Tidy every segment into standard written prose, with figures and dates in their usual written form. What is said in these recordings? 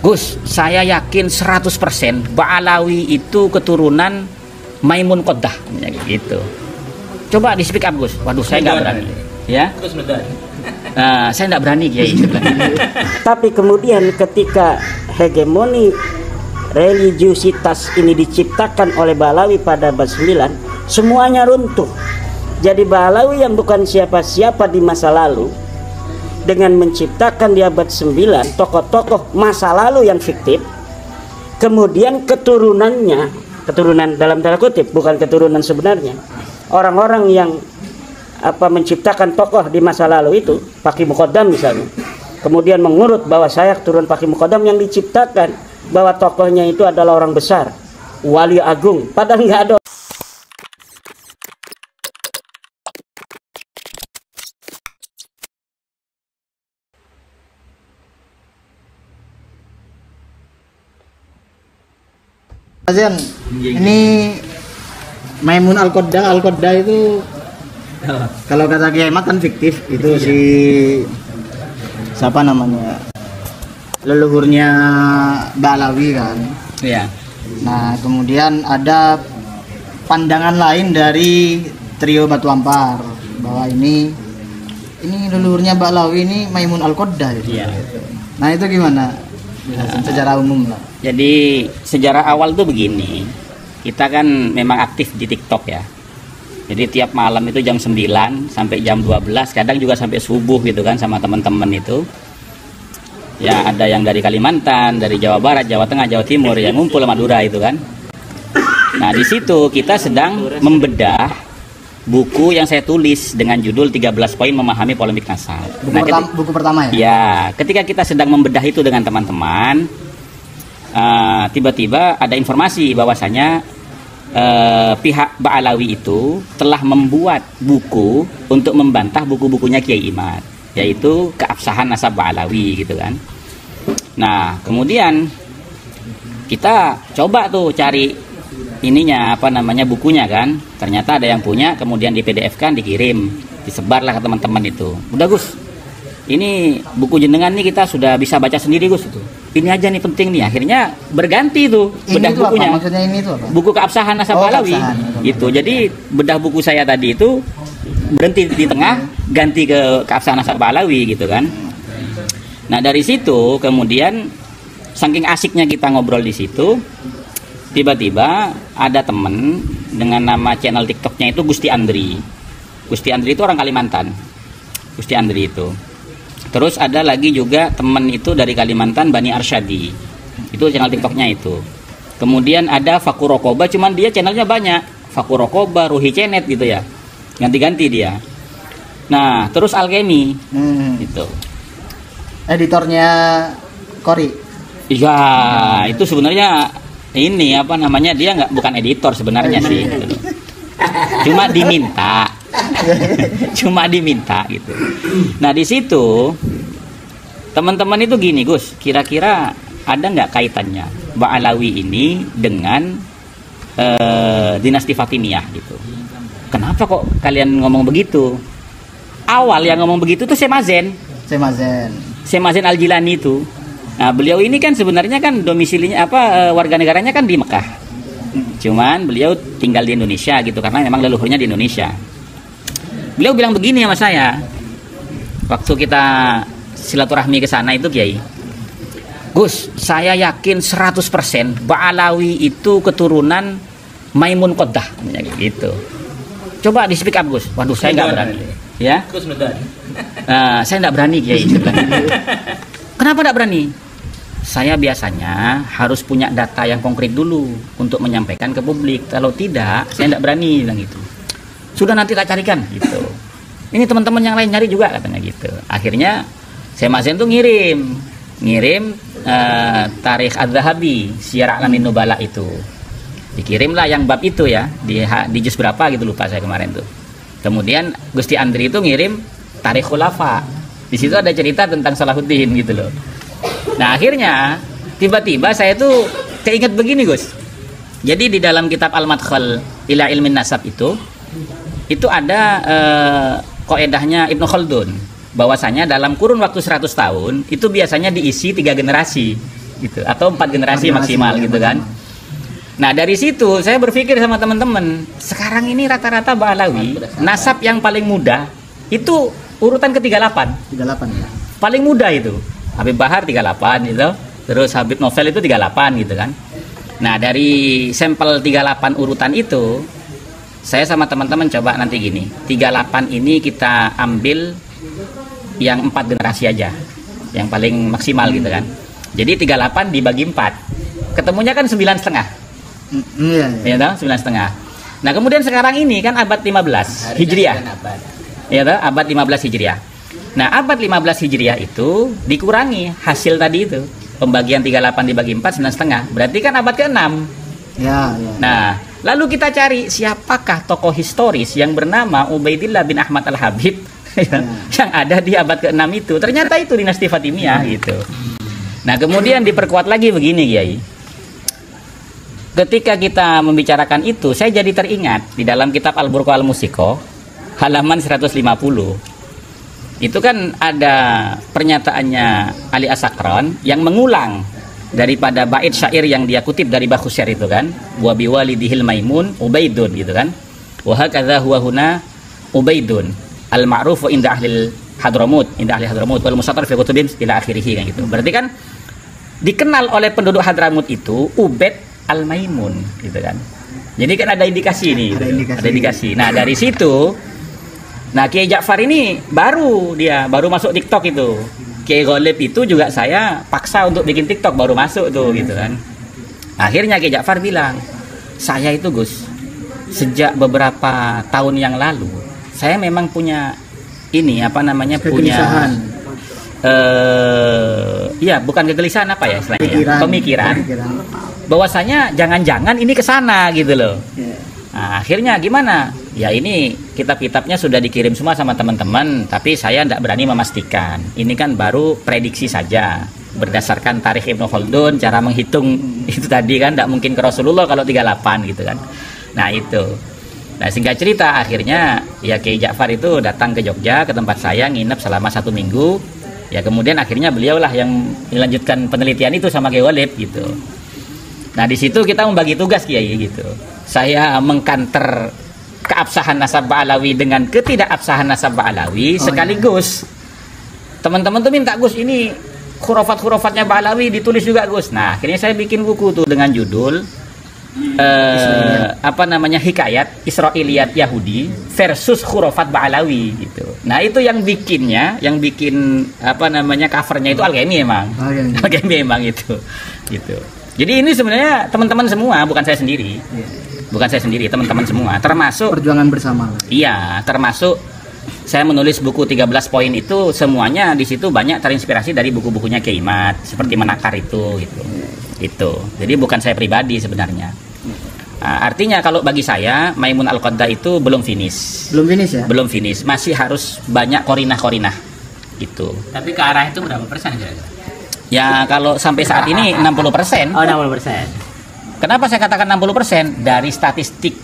Gus, saya yakin 100% Ba'alawi itu keturunan Maimun Qoddah, ya, gitu. Coba di speak up, Gus. Waduh, saya nggak berani. Ya. Saya nggak berani, Kiai. Tapi kemudian ketika hegemoni religiusitas ini diciptakan oleh Ba'alawi pada abad 9, semuanya runtuh. Jadi Ba'alawi yang bukan siapa-siapa di masa lalu, dengan menciptakan di abad 9 tokoh-tokoh masa lalu yang fiktif, kemudian keturunannya, keturunan dalam tanda kutip, bukan keturunan sebenarnya, orang-orang yang menciptakan tokoh di masa lalu itu, Faqih Muqaddam misalnya, kemudian mengurut bahwa saya keturunan Faqih Muqaddam yang diciptakan, bahwa tokohnya itu adalah orang besar, wali agung, padahal nggak ada. Azan, ini Maimun Al-Qoddah itu kalau kata Kiai Mat kan fiktif, itu si siapa namanya, leluhurnya Ba'alawi kan. Iya. Nah kemudian ada pandangan lain dari trio Batu Ampar bahwa ini leluhurnya Ba'alawi ini Maimun Al-Qoddah gitu. Iya. Nah itu gimana? Secara umum lah. Jadi sejarah awal tuh begini, kita kan memang aktif di TikTok ya. Jadi tiap malam itu jam 9 sampai jam 12, kadang juga sampai subuh gitu kan sama teman-teman itu. Ya ada yang dari Kalimantan, dari Jawa Barat, Jawa Tengah, Jawa Timur, yang ngumpul Madura itu kan. Nah di situ kita sedang membedah buku yang saya tulis dengan judul 13 poin memahami polemik nasab. Buku pertama ya? Ya, ketika kita sedang membedah itu dengan teman-teman, tiba-tiba ada informasi bahwasanya pihak Ba'alawi itu telah membuat buku untuk membantah buku-bukunya Kiai Imad, yaitu Keabsahan Nasab Ba'alawi gitu kan. Nah kemudian kita coba tuh cari ininya, bukunya kan. Ternyata ada yang punya, kemudian di PDF kan, dikirim, disebarlah ke teman-teman itu. Udah Gus, ini buku jenengan nih kita sudah bisa baca sendiri Gus, itu ini aja nih penting nih. Akhirnya berganti tuh bedah itu bukunya. Apa? Maksudnya ini itu apa? Buku Keabsahan Nasab Ba'alawi itu. Jadi bedah buku saya tadi itu berhenti di tengah, ganti ke Keabsahan Nasab Ba'alawi gitu kan. Nah dari situ kemudian saking asiknya kita ngobrol di situ, tiba-tiba ada temen dengan nama channel TikToknya itu Gusti Andri. Gusti Andri itu orang Kalimantan. Gusti Andri itu. Terus ada lagi juga temen itu dari Kalimantan, Bani Arsyadi. Itu channel TikToknya itu. Kemudian ada Fakur Rokoba, cuman dia channelnya banyak. Fakur Rokoba, Ruhi Cenet gitu ya. Ganti-ganti dia. Nah, terus Alkemi. Gitu. Editornya Kori. Iya, itu sebenarnya ini dia bukan editor sebenarnya sih gitu. Cuma diminta gitu. Nah di situ teman-teman itu gini Gus, kira-kira ada nggak kaitannya Ba'alawi ini dengan dinasti Fatimiyah gitu? Kenapa kok kalian ngomong begitu? Awal yang ngomong begitu tuh Semazen Al-Jilani itu. Nah beliau ini kan sebenarnya kan domisilinya warga negaranya kan di Mekah, cuman beliau tinggal di Indonesia gitu karena memang leluhurnya di Indonesia. Beliau bilang begini sama saya waktu kita silaturahmi ke sana itu, Kiai, Gus, saya yakin 100% Ba'alawi itu keturunan Maimun Qoddah, gitu. Coba di speak up Gus. Waduh, saya nggak berani. Ya? Saya nggak berani, Kiai. Kenapa nggak berani? Saya biasanya harus punya data yang konkret dulu untuk menyampaikan ke publik. Kalau tidak, saya tidak berani bilang gitu. Sudah nanti tak carikan gitu. Ini teman-teman yang lain nyari juga katanya gitu. Akhirnya Semazen tuh ngirim Tarikh Adz-Dzahabi, Syiar A'lamin Nubala itu. Dikirimlah yang bab itu ya, di juz berapa gitu lupa saya kemarin tuh. Kemudian Gusti Andri itu ngirim Tarikh Khulafa. Di situ ada cerita tentang Salahuddin gitu loh. Nah akhirnya tiba-tiba saya tuh keinget begini Gus. Jadi di dalam kitab Al-Madkhal ila Ilmin Nasab itu ada qaedahnya Ibnu Khaldun, bahwasanya dalam kurun waktu 100 tahun itu biasanya diisi 3 generasi gitu, atau 4 generasi maksimal gitu kan. Nah dari situ saya berpikir sama teman-teman, sekarang ini rata-rata Ba'alawi nasab yang paling muda itu urutan ke-38. 38 ya. Paling muda itu Habib Bahar 38 gitu, terus Habib Novel itu 38 gitu kan. Nah dari sampel 38 urutan itu, saya sama teman-teman coba nanti gini, 38 ini kita ambil yang 4 generasi aja, yang paling maksimal gitu kan. Jadi 38 dibagi 4, ketemunya kan 9,5. Iya. Ya toh, 9,5. Nah kemudian sekarang ini kan abad 15 Hijriah, ya toh, abad 15 Hijriah. Nah abad 15 Hijriah itu dikurangi hasil tadi itu, pembagian 38 dibagi 4, 9,5, berarti kan abad ke-6. Ya. Nah lalu kita cari siapakah tokoh historis yang bernama Ubaidillah bin Ahmad al-Habib yang ada di abad ke-6 itu. Ternyata itu dinasti Fatimiyah gitu. Nah kemudian diperkuat lagi begini Kiai, ketika kita membicarakan itu, saya jadi teringat di dalam kitab Al-Burqa Al-Musiqo halaman 150. Itu kan ada pernyataannya Ali As-Sakran yang mengulang daripada bait syair yang dia kutip dari Bakhusyair itu kan, wa biwalidihil maimun Ubaidun gitu kan. Wa hakadza huwa huna Ubaidun al-ma'ruf inda ahli Hadramut, wal musatar fi kutubin ila akhirih kan gitu. Berarti kan dikenal oleh penduduk Hadramut itu Ubaid Al-Maimun gitu kan. Jadi kan ada indikasi nih, ada indikasi. Nah, dari situ Kiai Ja'far ini baru masuk TikTok itu. Kiai Ghalib itu juga saya paksa untuk bikin TikTok, baru masuk tuh gitu kan. Akhirnya Kiai Ja'far bilang, "Saya itu Gus, sejak beberapa tahun yang lalu, saya memang punya ini punya iya, bukan kegelisahan apa ya istilahnya, pemikiran bahwasanya jangan-jangan ini ke sana gitu loh." Nah, akhirnya gimana? Ya ini kitab-kitabnya sudah dikirim semua sama teman-teman, tapi saya tidak berani memastikan. Ini kan baru prediksi saja berdasarkan tarikh Ibnu Khaldun, cara menghitung itu tadi kan tidak mungkin ke Rasulullah kalau 38 gitu kan. Nah itu. Nah singkat cerita akhirnya ya Kiai Ja'far itu datang ke Jogja ke tempat saya, nginep selama 1 minggu. Ya kemudian akhirnya beliaulah yang melanjutkan penelitian itu sama Kiai Ghalib gitu. Nah di situ kita membagi tugas Kiai gitu. Saya mengkanter keabsahan nasab Ba'alawi dengan ketidakabsahan nasab Ba'alawi sekaligus. Teman-teman tuh minta, Gus ini khurafat-khurafatnya Ba'alawi ditulis juga Gus. Nah akhirnya saya bikin buku tuh dengan judul Hikayat Israiliyat Yahudi versus khurafat Ba'alawi gitu. Nah itu yang bikin covernya itu Al-Ghaimi emang. Al-Ghaimi emang itu gitu. Jadi ini sebenarnya teman-teman semua, bukan saya sendiri. Bukan saya sendiri, teman-teman semua, termasuk perjuangan bersama. Iya, termasuk saya menulis buku 13 poin itu semuanya di situ banyak terinspirasi dari buku-bukunya Kiai Mat, seperti Menakar itu gitu. Itu. Jadi bukan saya pribadi sebenarnya. Nah, artinya kalau bagi saya Maimun Al-Qadda itu belum finish. Belum finish ya? Belum finish, masih harus banyak korinah-korinah gitu. Tapi ke arah itu berapa persen kira-kira? Ya kalau sampai saat ini 60%. Oh 60%. Kenapa saya katakan 60%? Dari statistik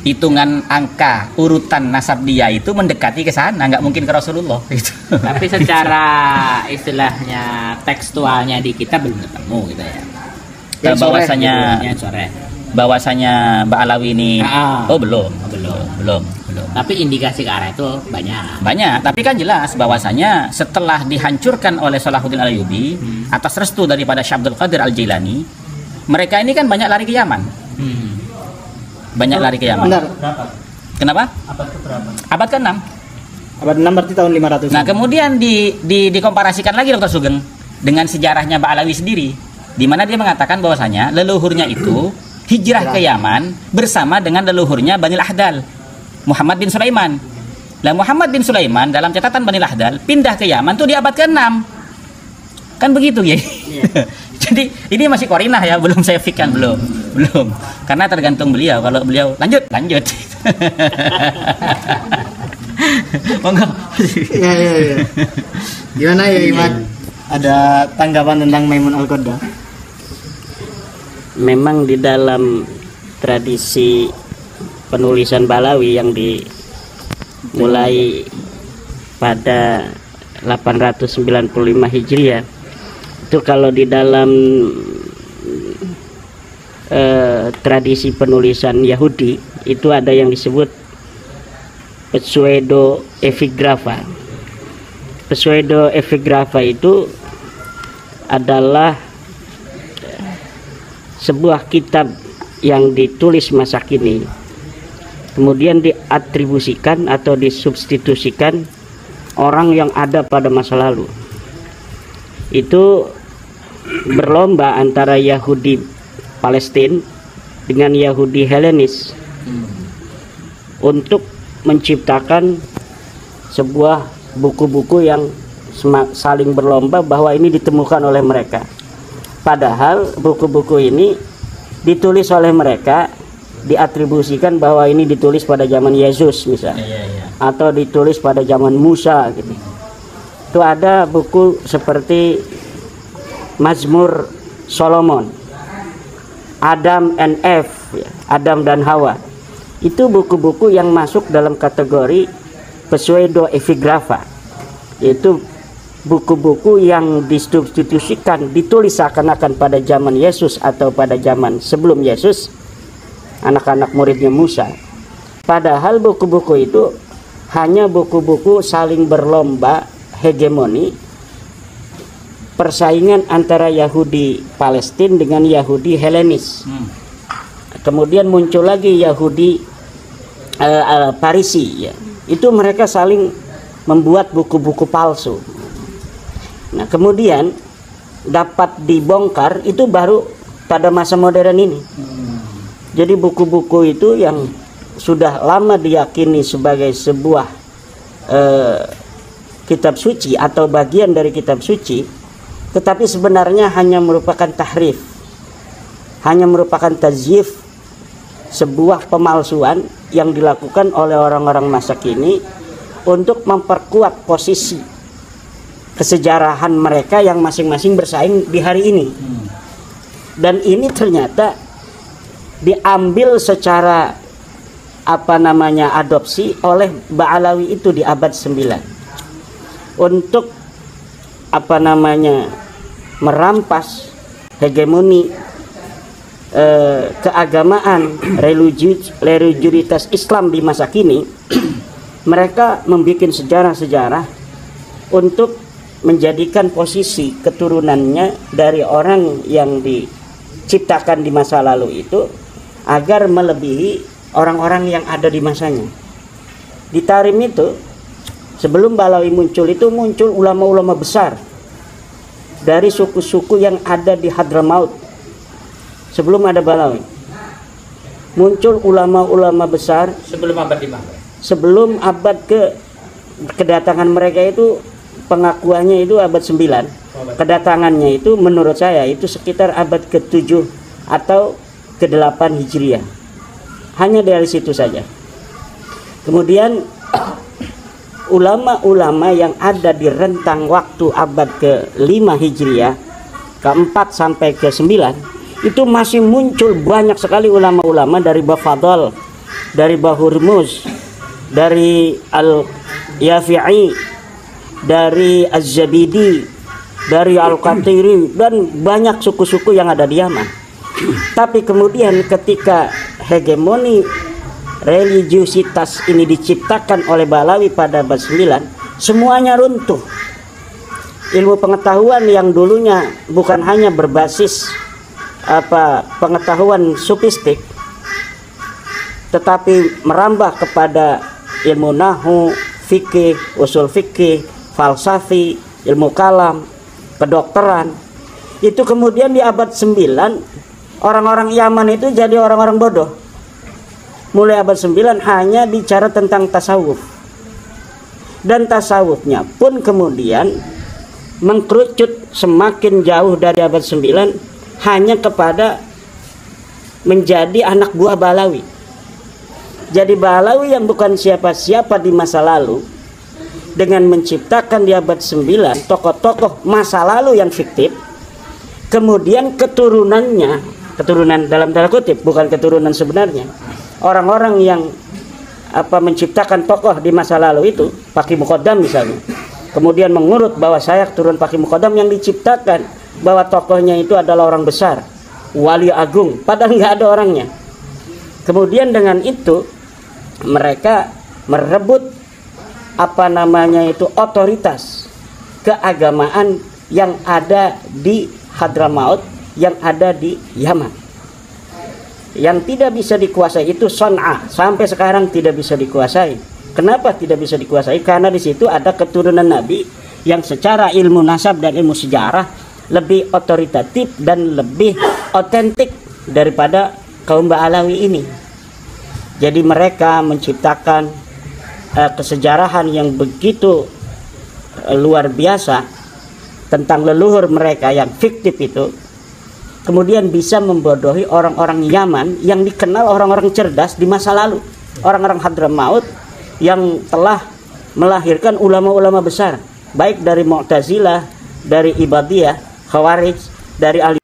hitungan angka urutan nasab dia itu mendekati ke sana, nggak mungkin ke Rasulullah gitu. Tapi secara istilahnya tekstualnya di kita belum ketemu gitu ya. Bahwasanya Ba'alawi ini belum. Tapi indikasi ke arah itu banyak, tapi kan jelas bahwasanya setelah dihancurkan oleh Salahuddin Al-Ayyubi atas restu daripada Syekh Abdul Qadir Al-Jailani, mereka ini kan banyak lari ke Yaman. Banyak lari ke Yaman. Benar. Kenapa? Abad keberapa? Abad ke-6. Abad 6 berarti tahun 500. Nah, kemudian dikomparasikan lagi Dr. Sugeng dengan sejarahnya Ba'alawi sendiri, di mana dia mengatakan bahwasanya leluhurnya itu hijrah ke Yaman bersama dengan leluhurnya Bani Ahdal, Muhammad bin Sulaiman. Lah Muhammad bin Sulaiman dalam catatan Bani Ahdal pindah ke Yaman tuh di abad ke-6. Kan begitu ya. Jadi ini masih korinah ya, belum saya fikkan, belum. Karena tergantung beliau. Kalau beliau lanjut. Monggo. Ya. Gimana ya Iman? Ada tanggapan tentang Maimun Al-Qadda? Memang di dalam tradisi penulisan Ba'alawi yang dimulai pada 895 Hijriah Itu kalau di dalam tradisi penulisan Yahudi itu ada yang disebut pseudoepigrapha. Pseudoepigrapha itu adalah sebuah kitab yang ditulis masa kini, kemudian diatribusikan atau disubstitusikan orang yang ada pada masa lalu. Itu berlomba antara Yahudi Palestina dengan Yahudi Helenis untuk menciptakan sebuah buku-buku yang saling berlomba bahwa ini ditemukan oleh mereka. Padahal buku-buku ini ditulis oleh mereka, diatribusikan bahwa ini ditulis pada zaman Yesus misalnya, atau ditulis pada zaman Musa gitu. Itu ada buku seperti Mazmur Solomon, Adam and Eve, Adam dan Hawa. Itu buku-buku yang masuk dalam kategori pseudoepigrapha, yaitu buku-buku yang disubstitusikan, ditulis seakan-akan pada zaman Yesus atau pada zaman sebelum Yesus, anak-anak muridnya Musa. Padahal buku-buku itu hanya buku-buku saling berlomba hegemoni, persaingan antara Yahudi Palestina dengan Yahudi Helenis. Kemudian muncul lagi Yahudi Parisi, ya. Itu mereka saling membuat buku-buku palsu. Nah, kemudian dapat dibongkar itu baru pada masa modern ini. Jadi buku-buku itu yang sudah lama diyakini sebagai sebuah kitab suci atau bagian dari kitab suci, tetapi sebenarnya hanya merupakan tahrif, hanya merupakan tazyif, sebuah pemalsuan yang dilakukan oleh orang-orang masa kini untuk memperkuat posisi kesejarahan mereka yang masing-masing bersaing di hari ini. Dan ini ternyata diambil secara adopsi oleh Ba'alawi itu di abad 9 untuk merampas hegemoni keagamaan, religiusitas Islam di masa kini. Mereka membuat sejarah-sejarah untuk menjadikan posisi keturunannya dari orang yang diciptakan di masa lalu itu agar melebihi orang-orang yang ada di masanya. Di Tarim itu, sebelum Balawi muncul itu muncul ulama-ulama besar dari suku-suku yang ada di Hadramaut. Sebelum ada Balawi, muncul ulama-ulama besar Sebelum abad 5. sebelum abad kedatangan mereka itu. Pengakuannya itu abad 9. Kedatangannya itu menurut saya itu sekitar abad ke-7 atau ke-8 Hijriah. Hanya dari situ saja. Kemudian ulama-ulama yang ada di rentang waktu abad ke-5 Hijriah, ke-4 sampai ke-9, itu masih muncul banyak sekali ulama-ulama dari Bafadal, dari Bahurmuz, dari Al-Yafi'i, dari Az-Zabidi, dari Al-Qatiri, dan banyak suku-suku yang ada di Yaman. Tapi kemudian ketika hegemoni religiusitas ini diciptakan oleh Balawi pada abad 9, semuanya runtuh. Ilmu pengetahuan yang dulunya bukan hanya berbasis pengetahuan sofistik, tetapi merambah kepada ilmu nahwu, fikih, usul fikih, falsafi, ilmu kalam, kedokteran. Itu kemudian di abad 9 orang-orang Yaman itu jadi orang-orang bodoh. Mulai abad 9 hanya bicara tentang tasawuf. Dan tasawufnya pun kemudian mengkerucut semakin jauh dari abad 9 hanya kepada menjadi anak buah Balawi. Jadi Balawi yang bukan siapa-siapa di masa lalu, dengan menciptakan di abad 9 tokoh-tokoh masa lalu yang fiktif, kemudian keturunannya, keturunan dalam tanda kutip, bukan keturunan sebenarnya, orang-orang yang menciptakan tokoh di masa lalu itu, Paki Muqaddam misalnya, kemudian mengurut bahwa saya keturunan Paki Muqaddam yang diciptakan bahwa tokohnya itu adalah orang besar, wali agung, padahal nggak ada orangnya. Kemudian dengan itu mereka merebut otoritas keagamaan yang ada di Hadramaut, yang ada di Yaman. Yang tidak bisa dikuasai itu Son'a, sampai sekarang tidak bisa dikuasai. Kenapa tidak bisa dikuasai? Karena di situ ada keturunan Nabi yang secara ilmu nasab dan ilmu sejarah lebih otoritatif dan lebih otentik daripada kaum Ba'alawi ini. Jadi mereka menciptakan kesejarahan yang begitu luar biasa tentang leluhur mereka yang fiktif itu, kemudian bisa membodohi orang-orang Yaman yang dikenal orang-orang cerdas di masa lalu, orang-orang Hadramaut yang telah melahirkan ulama-ulama besar, baik dari Mu'tazilah, dari Ibadiyah, Khawarij, dari ahli